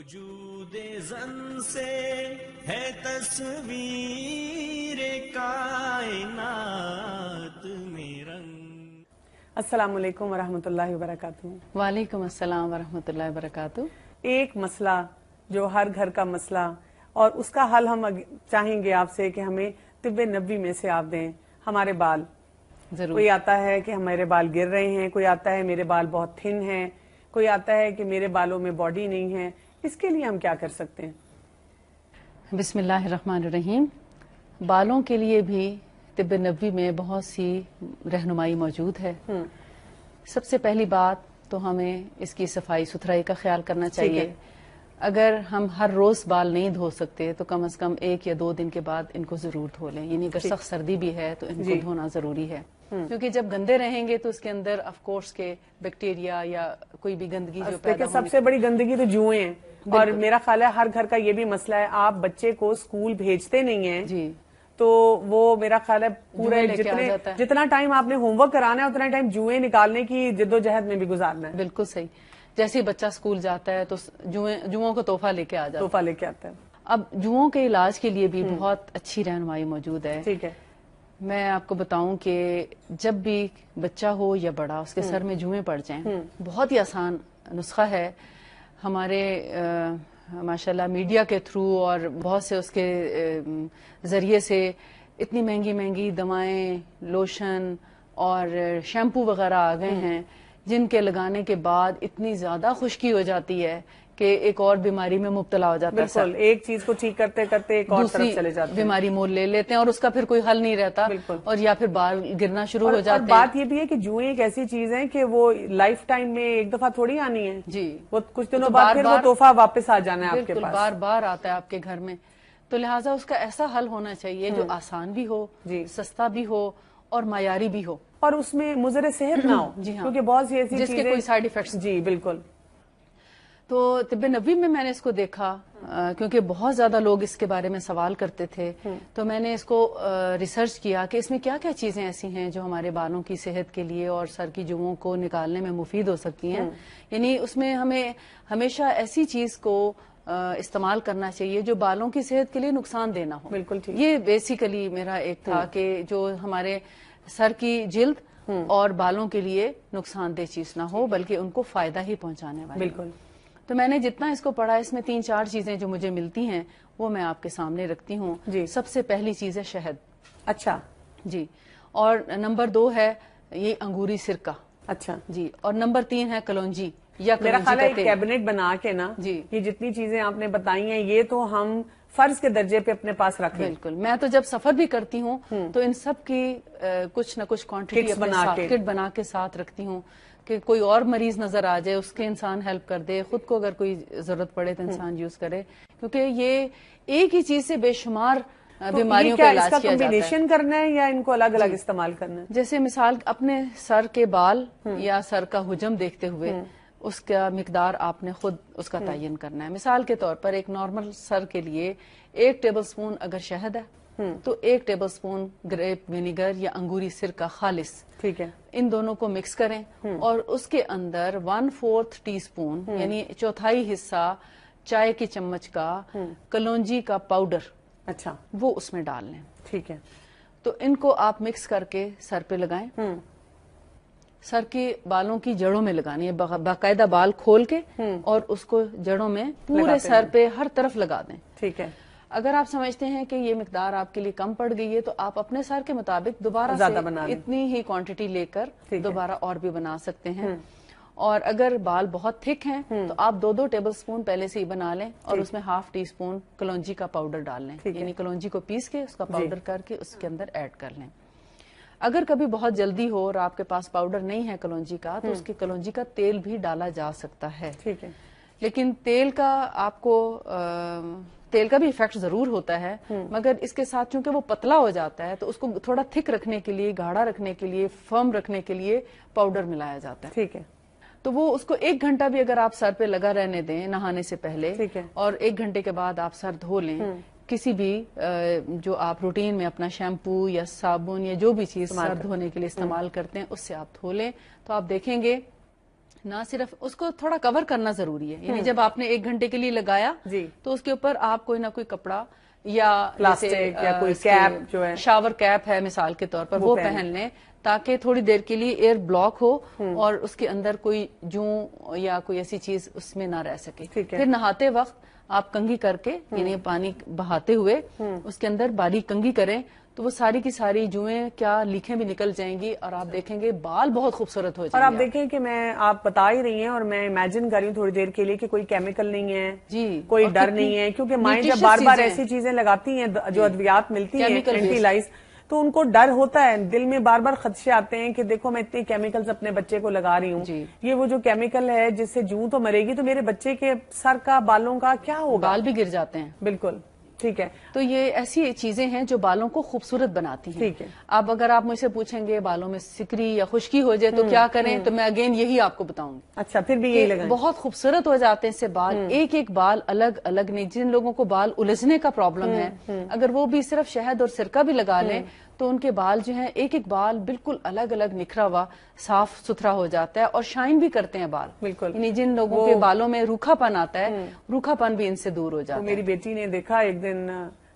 وجود زن سے ہے تصویر کائنات میں رنگ۔ السلام علیکم ورحمۃ اللہ وبرکاتہ۔ وعلیکم السلام ورحمۃ اللہ وبرکاتہ۔ ایک مسئلہ جو ہر گھر کا مسئلہ اور اس کا حل ہم چاہیں گے آپ سے کہ ہمیں طب نبوی میں سے آپ دیں۔ ہمارے بال، ضرور۔ کوئی آتا ہے کہ ہمارے بال گر رہے ہیں، کوئی آتا ہے میرے بال بہت تھن ہیں، کوئی آتا ہے کہ میرے بالوں میں باڈی نہیں ہے، اس کے لیے ہم کیا کر سکتے ہیں؟ بسم اللہ الرحمن الرحیم۔ بالوں کے لیے بھی طب نبوی میں بہت سی رہنمائی موجود ہے۔ سب سے پہلی بات تو ہمیں اس کی صفائی ستھرائی کا خیال کرنا چاہیے۔ اگر ہم ہر روز بال نہیں دھو سکتے تو کم از کم 1 یا 2 دن کے بعد ان کو ضرور دھو لیں، یعنی اگر سخت سردی بھی ہے تو ان کو دھونا ضروری ہے، کیونکہ جب گندے رہیں گے تو اس کے اندر آف کورس کے بیکٹیریا یا کوئی بھی گندگی جو پیدا سب سے بڑی گندگی تو جوئیں ہیں، اور میرا خیال ہے ہر گھر کا یہ بھی مسئلہ ہے، آپ بچے کو اسکول بھیجتے نہیں ہیں جی تو وہ میرا خیال ہے پورے جتنا ٹائم آپ نے ہوم ورک کرانا ہے اتنا ٹائم جوئیں نکالنے کی جدوجہد میں بھی گزارنا ہے۔ بالکل صحیح۔ جیسے ہی بچہ اسکول جاتا ہے تو جوؤں کو تحفہ لے کے آتا ہے۔ اب جوؤں کے علاج کے لیے بھی بہت اچھی رہنمائی موجود ہے۔ ٹھیک ہے۔ میں آپ کو بتاؤں کہ جب بھی بچہ ہو یا بڑا اس کے سر میں جوئیں پڑ جائیں، بہت ہی آسان نسخہ ہے۔ ہمارے ماشاءاللہ میڈیا کے تھرو اور بہت سے اس کے ذریعے سے اتنی مہنگی مہنگی دوائیں، لوشن اور شیمپو وغیرہ آ گئے ہیں جن کے لگانے کے بعد اتنی زیادہ خشکی ہو جاتی ہے کہ ایک اور بیماری میں مبتلا ہو جاتا ہے۔ بالکل، ایک چیز کو ٹھیک کرتے کرتے ایک اور طرف چلے جاتے ہیں، بیماری مول لے لیتے ہیں اور اس کا پھر کوئی حل نہیں رہتا، اور یا پھر بال گرنا شروع ہو جاتے ہیں۔ بات یہ بھی ہے کہ جوئیں ایک ایسی چیز ہے کہ وہ لائف ٹائم میں ایک دفعہ تھوڑی آنی ہے، جی وہ کچھ دنوں بعد پھر وہ تحفہ واپس آ جانا ہے آپ کے پاس، بار بار آتا ہے آپ کے گھر میں۔ تو لہٰذا اس کا ایسا حل ہونا چاہیے جو آسان بھی ہو، سستا بھی ہو اور معیاری بھی ہو، اور اس میں مضر صحت نہ ہو، کیونکہ بہت سی ایسی جس کے کوئی سائیڈ ایفیکٹس۔ جی بالکل۔ تو طب نبوی میں نے اس کو دیکھا، کیونکہ بہت زیادہ لوگ اس کے بارے میں سوال کرتے تھے، تو میں نے اس کو ریسرچ کیا کہ اس میں کیا کیا چیزیں ایسی ہیں جو ہمارے بالوں کی صحت کے لیے اور سر کی جوؤں کو نکالنے میں مفید ہو سکتی ہیں۔ یعنی اس میں ہمیں ہمیشہ ایسی چیز کو استعمال کرنا چاہیے جو بالوں کی صحت کے لیے نقصان دہ نہ ہو۔ بالکل ٹھیک۔ یہ بیسیکلی میرا ایک تھا کہ جو ہمارے سر کی جلد اور بالوں کے لیے نقصان دہ چیز نہ ہو بلکہ ان کو فائدہ ہی پہنچانے والی۔ بالکل۔ تو میں نے جتنا اس کو پڑھا، اس میں 3-4 چیزیں جو مجھے ملتی ہیں وہ میں آپ کے سامنے رکھتی ہوں۔ سب سے پہلی چیز ہے شہد۔ اچھا جی۔ اور نمبر 2 ہے یہ انگوری سرکہ۔ اچھا جی۔ اور نمبر 3 ہے کلونجی یا میرا خیال ہے کیبنٹ بنا کے نا، یہ جتنی چیزیں آپ نے بتائی ہیں یہ تو ہم فرض کے درجے پہ اپنے پاس رکھیں۔ بالکل۔ میں تو جب سفر بھی کرتی ہوں تو ان سب کی کچھ نہ کچھ کوانٹٹی کٹ بنا کے ساتھ رکھتی ہوں کہ کوئی اور مریض نظر آ جائے اس کے انسان ہیلپ کر دے، خود کو اگر کوئی ضرورت پڑے تو انسان یوز کرے، کیونکہ یہ ایک ہی چیز سے بے شمار بیماریوں کا علاج کیا جاتا ہے۔ کمبینیشن کرنا ہے یا ان کو الگ الگ استعمال کرنا ہے؟ جیسے مثال اپنے سر کے بال یا سر کا حجم دیکھتے ہوئے اس کا مقدار آپ نے خود اس کا تعین کرنا ہے۔ مثال کے طور پر ایک نارمل سر کے لیے 1 ٹیبل سپون اگر شہد ہے تو 1 ٹیبل سپون گریپ ونیگر یا انگوری سرکہ خالص، ٹھیک ہے، ان دونوں کو مکس کریں اور اس کے اندر 1/4 ٹی اسپون یعنی 1/4 حصہ چائے کی چمچ کا کلونجی کا پاؤڈر، اچھا، وہ اس میں ڈال لیں۔ ٹھیک ہے۔ تو ان کو آپ مکس کر کے سر پہ لگائیں، سر کے بالوں کی جڑوں میں لگانی ہے، باقاعدہ بال کھول کے اور اس کو جڑوں میں پورے سر پہ ہر طرف لگا دیں۔ ٹھیک ہے۔ اگر آپ سمجھتے ہیں کہ یہ مقدار آپ کے لیے کم پڑ گئی ہے تو آپ اپنے سر کے مطابق دوبارہ سے اتنی ہی کوانٹٹی لے کر دوبارہ اور بھی بنا سکتے ہیں۔ اور اگر بال بہت تھک ہیں تو آپ 2 ٹیبل سپون پہلے سے ہی بنا لیں اور اس میں 1/2 ٹی اسپون کلونجی کا پاؤڈر ڈال لیں، یعنی کلونجی کو پیس کے اس کا پاؤڈر کر کے اس کے اندر ایڈ کر لیں۔ اگر کبھی بہت جلدی ہو اور آپ کے پاس پاؤڈر نہیں ہے کلونجی کا تو اس کی کلونجی کا تیل بھی ڈالا جا سکتا ہے۔ ٹھیک ہے۔ لیکن تیل کا آپ کو تیل کا بھی ایفیکٹ ضرور ہوتا ہے، مگر اس کے ساتھ چونکہ وہ پتلا ہو جاتا ہے تو اس کو تھوڑا تھک رکھنے کے لیے، گاڑھا رکھنے کے لیے، فرم رکھنے کے لیے پاؤڈر ملایا جاتا ہے۔ ٹھیک ہے۔ تو وہ اس کو 1 گھنٹہ بھی اگر آپ سر پہ لگا رہنے دیں نہانے سے پہلے، اور 1 گھنٹے کے بعد آپ سر دھو لیں، کسی بھی جو آپ روٹین میں اپنا شیمپو یا صابن یا جو بھی چیز سر دھونے کے لیے استعمال کرتے ہیں اس سے آپ دھو لیں، تو آپ دیکھیں گے نہ صرف اس کو تھوڑا کور کرنا ضروری ہے، یعنی جب آپ نے 1 گھنٹے کے لیے لگایا جی تو اس کے اوپر آپ کوئی نہ کوئی کپڑا یا پلاسٹک یا کوئی کیپ جو ہے شاور کیپ ہے مثال کے طور پر وہ پہن لیں تاکہ تھوڑی دیر کے لیے ایئر بلاک ہو اور اس کے اندر کوئی جوں یا کوئی ایسی چیز اس میں نہ رہ سکے. پھر نہاتے وقت آپ کنگھی کر کے یعنی پانی بہاتے ہوئے اس کے اندر باریک کنگھی کریں تو وہ ساری کی ساری جوئیں کیا لیکھیں بھی نکل جائیں گی اور آپ دیکھیں گے بال بہت خوبصورت ہو جائیں گے. اور آپ دیکھیں کہ آپ بتا ہی رہی ہیں اور میں امیجن کر رہی ہوں تھوڑی دیر کے لیے کہ کوئی کیمیکل نہیں ہے جی کوئی ڈر نہیں ہے، کیونکہ مائیں جب بار بار ایسی چیزیں لگاتی ہیں جو ادویات ملتی ہیں اینٹی لائز تو ان کو ڈر ہوتا ہے، دل میں بار بار خدشے آتے ہیں کہ دیکھو میں اتنے کیمیکلز اپنے بچے کو لگا رہی ہوں، یہ وہ جو کیمیکل ہے جس سے جوں تو مرے گی تو میرے بچے کے سر کا بالوں کا کیا ہوگا، بال بھی گر جاتے ہیں. بالکل ٹھیک ہے. تو یہ ایسی چیزیں ہیں جو بالوں کو خوبصورت بناتی ہیں. ٹھیک ہے. اب اگر آپ مجھ سے پوچھیں گے بالوں میں سکری یا خشکی ہو جائے تو کیا کریں تو میں اگین یہی آپ کو بتاؤں گی. اچھا پھر بھی یہی لگائیں. بہت خوبصورت ہو جاتے ہیں اس سے بال، ایک ایک بال الگ الگ نہیں. جن لوگوں کو بال الجھنے کا پرابلم ہے اگر وہ بھی صرف شہد اور سرکہ بھی لگا لیں تو ان کے بال جو ہیں ایک ایک بال بالکل الگ الگ نکھرا ہوا صاف ستھرا ہو جاتا ہے اور شائن بھی کرتے ہیں بال. بالکل. یعنی جن لوگوں کے بالوں میں روکھا پن آتا ہے روکھا پن بھی ان سے دور ہو جاتا ہے. میری بیٹی نے دیکھا ایک دن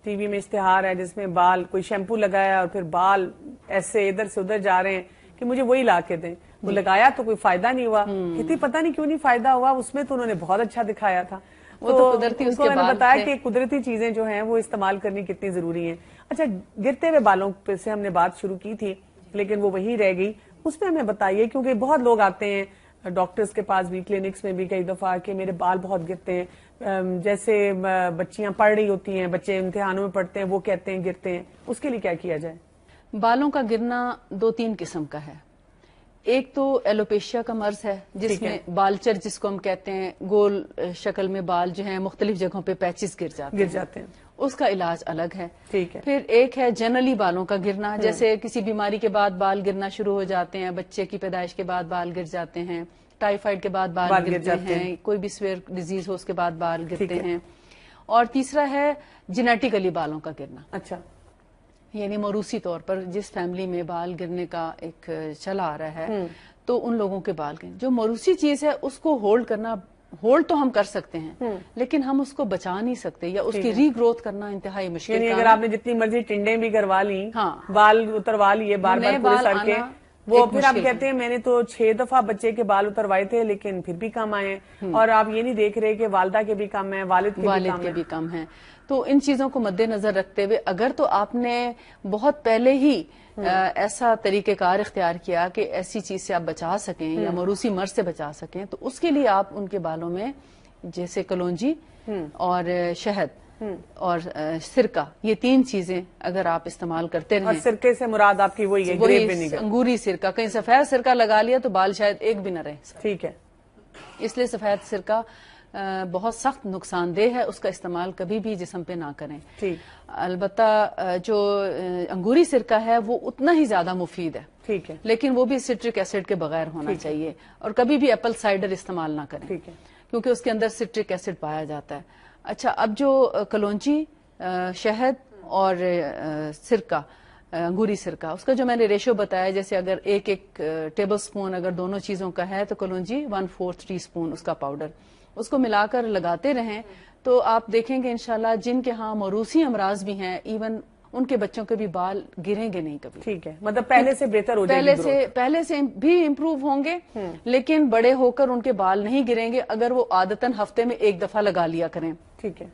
ٹی وی میں اشتہار ہے جس میں بال کوئی شیمپو لگایا اور پھر بال ایسے ادھر سے ادھر جا رہے ہیں کہ مجھے وہی لا کے دیں. وہ لگایا تو کوئی فائدہ نہیں ہوا، کہتی پتہ نہیں کیوں نہیں فائدہ ہوا، اس میں تو انہوں نے بہت اچھا دکھایا تھا. وہ تو قدرتی اس کے میں نے بال بتایا کہ قدرتی چیزیں جو ہیں وہ استعمال کرنی کتنی ضروری ہیں. اچھا گرتے ہوئے بالوں پہ سے ہم نے بات شروع کی تھی لیکن وہ وہیں رہ گئی، اس میں ہمیں بتائیے کیونکہ بہت لوگ آتے ہیں ڈاکٹرز کے پاس بھی، کلینکس میں بھی کئی دفعہ کہ میرے بال بہت گرتے ہیں. جیسے بچیاں پڑھ رہی ہوتی ہیں، بچے امتحانوں میں پڑھتے ہیں، وہ کہتے ہیں گرتے ہیں، اس کے لیے کیا کیا جائے؟ بالوں کا گرنا 2-3 قسم کا ہے. ایک تو ایلوپیشیا کا مرض ہے جس میں بالچر جس کو ہم کہتے ہیں، گول شکل میں بال جو ہیں مختلف جگہوں پہ پیچز گر جاتے ہیں، اس کا علاج الگ ہے. ٹھیک ہے. پھر ایک ہے جنرلی بالوں کا گرنا، جیسے کسی بیماری کے بعد بال گرنا شروع ہو جاتے ہیں، بچے کی پیدائش کے بعد بال گر جاتے ہیں، ٹائیفائڈ کے بعد بال گرتے ہیں، کوئی بھی سویئر ڈیزیز ہو اس کے بعد بال گرتے ہیں. اور تیسرا ہے جینیٹیکلی بالوں کا گرنا. اچھا. یعنی موروثی طور پر جس فیملی میں بال گرنے کا ایک چلا آ رہا ہے تو ان لوگوں کے بال گرنے. جو موروثی چیز ہے اس کو ہولڈ تو ہم کر سکتے ہیں لیکن ہم اس کو بچا نہیں سکتے یا اس کی ری گروتھ کرنا انتہائی مشکل. یعنی اگر آپ نے جتنی مرضی ٹنڈیں بھی کروا لی، بال اتروا لیے بار بار پورے سر کے، وہ پھر آپ کہتے ہیں میں نے تو 6 دفعہ بچے کے بال اتروائے تھے لیکن پھر بھی کم آئے ہیں، اور آپ یہ نہیں دیکھ رہے کہ والدہ کے بھی کم ہیں، والد کے بھی کم ہیں. تو ان چیزوں کو مد نظر رکھتے ہوئے اگر تو آپ نے بہت پہلے ہی ایسا طریقہ کار اختیار کیا کہ ایسی چیز سے آپ بچا سکیں یا موروثی مرض سے بچا سکیں تو اس کے لیے آپ ان کے بالوں میں جیسے کلونجی اور شہد اور سرکہ، یہ 3 چیزیں اگر آپ استعمال کرتے رہیں. اور سرکے سے مراد آپ کی وہی ہے انگوری سرکہ. کہیں سفید سرکہ لگا لیا تو بال شاید ایک بھی نہ رہے. ٹھیک ہے. اس لیے سفید سرکہ بہت سخت نقصان دہ ہے، اس کا استعمال کبھی بھی جسم پہ نہ کریں. البتہ جو انگوری سرکہ ہے وہ اتنا ہی زیادہ مفید ہے. ٹھیک ہے. لیکن وہ بھی سٹرک ایسڈ کے بغیر ہونا چاہیے اور کبھی بھی ایپل سائڈر استعمال نہ کریں. ٹھیک ہے. کیونکہ اس کے اندر سٹرک ایسڈ پایا جاتا ہے. اچھا اب جو کلونجی، شہد اور سرکہ، انگوری سرکہ، اس کا جو میں نے ریشو بتایا جیسے اگر ایک ٹیبل سپون اگر دونوں چیزوں کا ہے تو کلونجی 1/4 ٹی اسپون اس کا پاؤڈر، اس کو ملا کر لگاتے رہیں تو آپ دیکھیں گے انشاءاللہ جن کے ہاں موروثی امراض بھی ہیں ایون ان کے بچوں کے بھی بال گریں گے نہیں کبھی. ٹھیک ہے. مطلب پہلے سے بہتر ہو جائے گی، پہلے سے بھی امپروو ہوں گے لیکن بڑے ہو کر ان کے بال نہیں گریں گے اگر وہ عادتاً ہفتے میں 1 دفعہ لگا لیا کریں. ٹھیک ہے.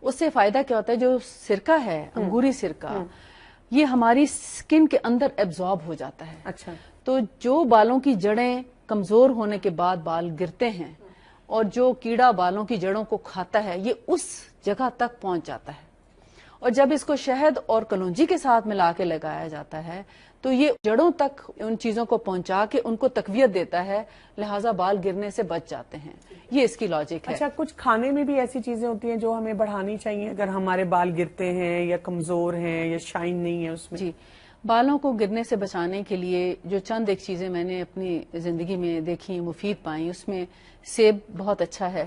اس سے فائدہ کیا ہوتا ہے، جو سرکہ ہے انگوری سرکہ یہ ہماری سکن کے اندر ایبزارب ہو جاتا ہے. اچھا. تو جو بالوں کی جڑیں کمزور ہونے کے بعد بال گرتے ہیں اور جو کیڑا بالوں کی جڑوں کو کھاتا ہے یہ اس جگہ تک پہنچ جاتا ہے، اور جب اس کو شہد اور کلونجی کے ساتھ ملا کے لگایا جاتا ہے تو یہ جڑوں تک ان چیزوں کو پہنچا کے ان کو تقویت دیتا ہے، لہٰذا بال گرنے سے بچ جاتے ہیں. یہ اس کی لاجک ہے. اچھا کچھ کھانے میں بھی ایسی چیزیں ہوتی ہیں جو ہمیں بڑھانی چاہیے اگر ہمارے بال گرتے ہیں یا کمزور ہیں یا شائن نہیں ہے اس میں؟ جی، بالوں کو گرنے سے بچانے کے لیے جو چند ایک چیزیں میں نے اپنی زندگی میں دیکھی مفید پائیں، اس میں سیب بہت اچھا ہے،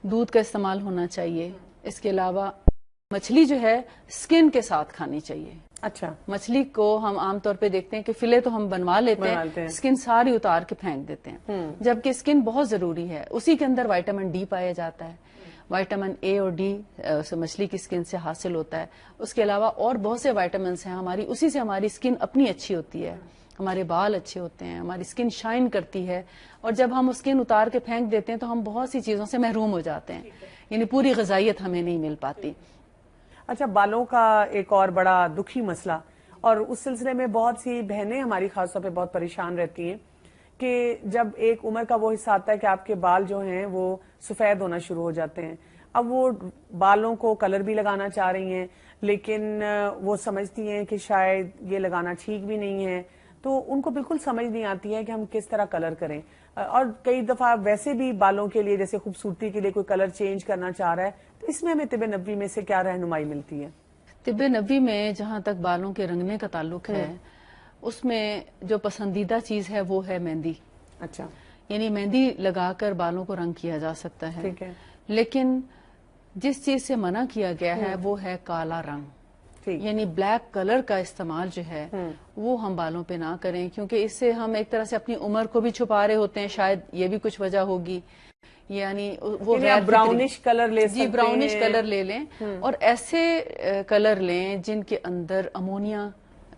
دودھ کا استعمال ہونا چاہیے. اس کے علاوہ مچھلی جو ہے اسکن کے ساتھ کھانی چاہیے. اچھا. مچھلی کو ہم عام طور پہ دیکھتے ہیں کہ فلے تو ہم بنوا لیتے ہیں, اسکن ساری اتار کے پھینک دیتے ہیں, جبکہ اسکن بہت ضروری ہے. اسی کے اندر وائٹامن ڈی پایا جاتا ہے. وائٹامن اے اور ڈی مچھلی کی اسکن سے حاصل ہوتا ہے. اس کے علاوہ اور بہت سے وائٹامنس ہیں ہماری, اسی سے ہماری اسکن اپنی اچھی ہوتی ہے, ہمارے بال اچھے ہوتے ہیں, ہماری اسکن شائن کرتی ہے. اور جب ہم اسکن اتار کے پھینک دیتے ہیں تو ہم بہت سی چیزوں سے محروم ہو جاتے ہیں, یعنی پوری غذائیت ہمیں نہیں مل پاتی. اچھا, بالوں کا ایک اور بڑا دکھی مسئلہ, اور اس سلسلے میں بہت سی بہنیں ہماری خاص طور پہ بہت پریشان رہتی ہیں کہ جب ایک عمر کا وہ حصہ آتا ہے کہ آپ کے بال جو ہیں وہ سفید ہونا شروع ہو جاتے ہیں. اب وہ بالوں کو کلر بھی لگانا چاہ رہی ہیں, لیکن وہ سمجھتی ہیں کہ شاید یہ لگانا ٹھیک بھی نہیں ہے, تو ان کو بالکل سمجھ نہیں آتی ہے کہ ہم کس طرح کلر کریں. اور کئی دفعہ ویسے بھی بالوں کے لیے جیسے خوبصورتی کے لیے کوئی کلر چینج کرنا چاہ رہا ہے, تو اس میں ہمیں طب نبوی میں سے کیا رہنمائی ملتی ہے؟ طب نبوی میں جہاں تک بالوں کے رنگنے کا تعلق ہے, اس میں جو پسندیدہ چیز ہے وہ ہے مہندی. اچھا. یعنی مہندی لگا کر بالوں کو رنگ کیا جا سکتا ہے. ٹھیک ہے. لیکن جس چیز سے منع کیا گیا ہے وہ ہے کالا رنگ. یعنی بلیک کلر کا استعمال جو ہے وہ ہم بالوں پہ نہ کریں, کیونکہ اس سے ہم ایک طرح سے اپنی عمر کو بھی چھپا رہے ہوتے ہیں. شاید یہ بھی کچھ وجہ ہوگی. یعنی وہ براؤنش کلر لے سکتے ہیں. جی, براؤنش کلر لے لیں, اور ایسے کلر لیں جن کے اندر امونیا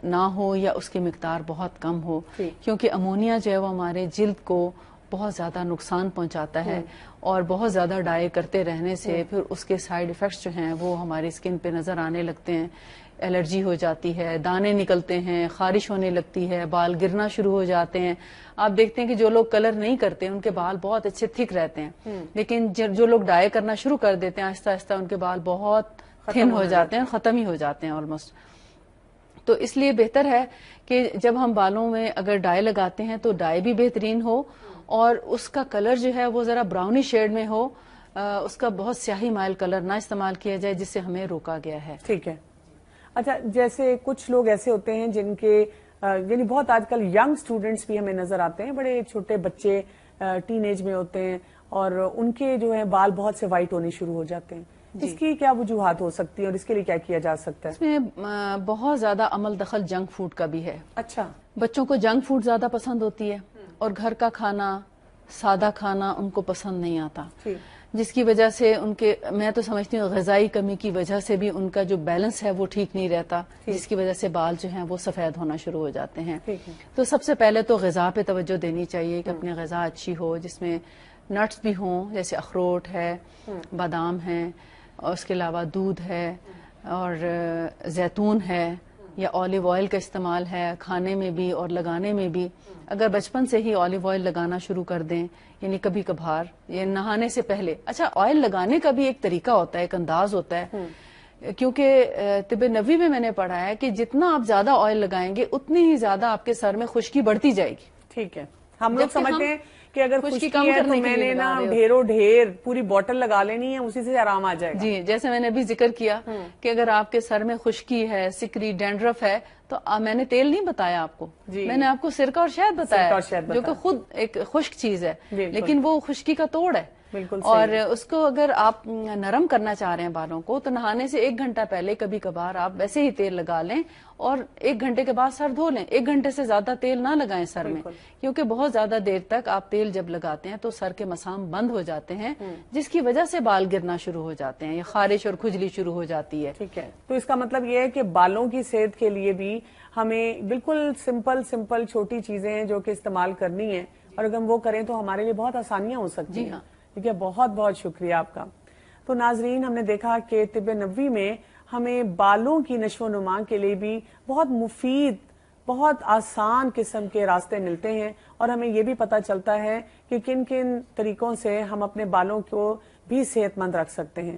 نہ ہو یا اس کی مقدار بہت کم ہو, کیونکہ امونیا جو ہے وہ ہمارے جلد کو بہت زیادہ نقصان پہنچاتا ہے, اور بہت زیادہ ڈائی کرتے رہنے سے پھر اس کے سائیڈ ایفیکٹس جو ہیں وہ ہماری اسکن پہ نظر آنے لگتے ہیں. الرجی ہو جاتی ہے, دانے نکلتے ہیں, خارش ہونے لگتی ہے, بال گرنا شروع ہو جاتے ہیں. آپ دیکھتے ہیں کہ جو لوگ کلر نہیں کرتے ان کے بال بہت اچھے تھک رہتے ہیں, لیکن جو لوگ ڈائی کرنا شروع کر دیتے ہیں آہستہ آہستہ ان کے بال بہت تھن ہو جاتے ہیں, ختم ہی ہو جاتے ہیں آلموسٹ. تو اس لیے بہتر ہے کہ جب ہم بالوں میں اگر ڈائی لگاتے ہیں تو ڈائی بھی بہترین ہو, اور اس کا کلر جو ہے وہ ذرا براؤنی شیڈ میں ہو, اس کا بہت سیاہی مائل کلر نہ استعمال کیا جائے, جس سے ہمیں روکا گیا ہے. ٹھیک ہے. اچھا, جیسے کچھ لوگ ایسے ہوتے ہیں جن کے یعنی بہت آج کل ینگ سٹوڈنٹس بھی ہمیں نظر آتے ہیں, بڑے چھوٹے بچے ٹین ایج میں ہوتے ہیں, اور ان کے جو ہے بال بہت سے وائٹ ہونے شروع ہو جاتے ہیں. اس کی کیا وجوہات ہو سکتی ہیں اور اس کے لیے کیا کیا جا سکتا ہے؟ اس میں بہت زیادہ عمل دخل جنک فوڈ کا بھی ہے. اچھا. بچوں کو جنک فوڈ زیادہ پسند ہوتی ہے, اور گھر کا کھانا, سادہ کھانا ان کو پسند نہیں آتا, جس کی وجہ سے ان کے, میں تو سمجھتی ہوں غذائی کمی کی وجہ سے بھی ان کا جو بیلنس ہے وہ ٹھیک نہیں رہتا, جس کی وجہ سے بال جو ہیں وہ سفید ہونا شروع ہو جاتے ہیں. تو سب سے پہلے تو غذا پہ توجہ دینی چاہیے کہ اپنی غذا اچھی ہو, جس میں نٹس بھی ہوں, جیسے اخروٹ ہے, بادام ہے, اور اس کے علاوہ دودھ ہے, اور زیتون ہے, یا آلیو آئل کا استعمال ہے کھانے میں بھی اور لگانے میں بھی. اگر بچپن سے ہی آلیو آئل لگانا شروع کر دیں, یعنی کبھی کبھار یا نہانے سے پہلے. اچھا, آئل لگانے کا بھی ایک طریقہ ہوتا ہے, ایک انداز ہوتا ہے, کیونکہ طب نبوی میں نے پڑھا ہے کہ جتنا آپ زیادہ آئل لگائیں گے اتنی ہی زیادہ آپ کے سر میں خشکی بڑھتی جائے گی. ٹھیک ہے. ہم لوگ سمجھتے ہیں کہ اگر خشکی ہے تو میں نے نا ڈھیر پوری بوٹل لگا لینی ہے, اسی سے آرام آ جائے گا. جی, جیسے میں نے ابھی ذکر کیا کہ اگر آپ کے سر میں خشکی ہے, سکری, ڈینڈرف ہے, تو میں نے تیل نہیں بتایا آپ کو, میں نے آپ کو سرکہ اور شہد بتایا, جو کہ خود ایک خشک چیز ہے, لیکن وہ خشکی کا توڑ ہے. اور اس کو اگر آپ نرم کرنا چاہ رہے ہیں بالوں کو, تو نہانے سے 1 گھنٹہ پہلے کبھی کبھار آپ ویسے ہی تیل لگا لیں, اور 1 گھنٹے کے بعد سر دھو لیں. 1 گھنٹے سے زیادہ تیل نہ لگائیں سر میں, کیونکہ بہت زیادہ دیر تک آپ تیل جب لگاتے ہیں تو سر کے مسام بند ہو جاتے ہیں, جس کی وجہ سے بال گرنا شروع ہو جاتے ہیں, یا خارش اور کھجلی شروع ہو جاتی ہے. ٹھیک ہے. تو اس کا مطلب یہ ہے کہ بالوں کی صحت کے لیے بھی ہمیں بالکل سمپل چھوٹی چیزیں ہیں جو کہ استعمال کرنی ہیں, اور اگر ہم وہ کریں تو ہمارے لیے بہت آسانیاں ہو سکتی ہیں. ٹھیک ہے, بہت بہت شکریہ آپ کا. تو ناظرین, ہم نے دیکھا کہ طب نبوی میں ہمیں بالوں کی نشو و نما کے لیے بھی بہت مفید, بہت آسان قسم کے راستے ملتے ہیں, اور ہمیں یہ بھی پتہ چلتا ہے کہ کن کن طریقوں سے ہم اپنے بالوں کو بھی صحت مند رکھ سکتے ہیں.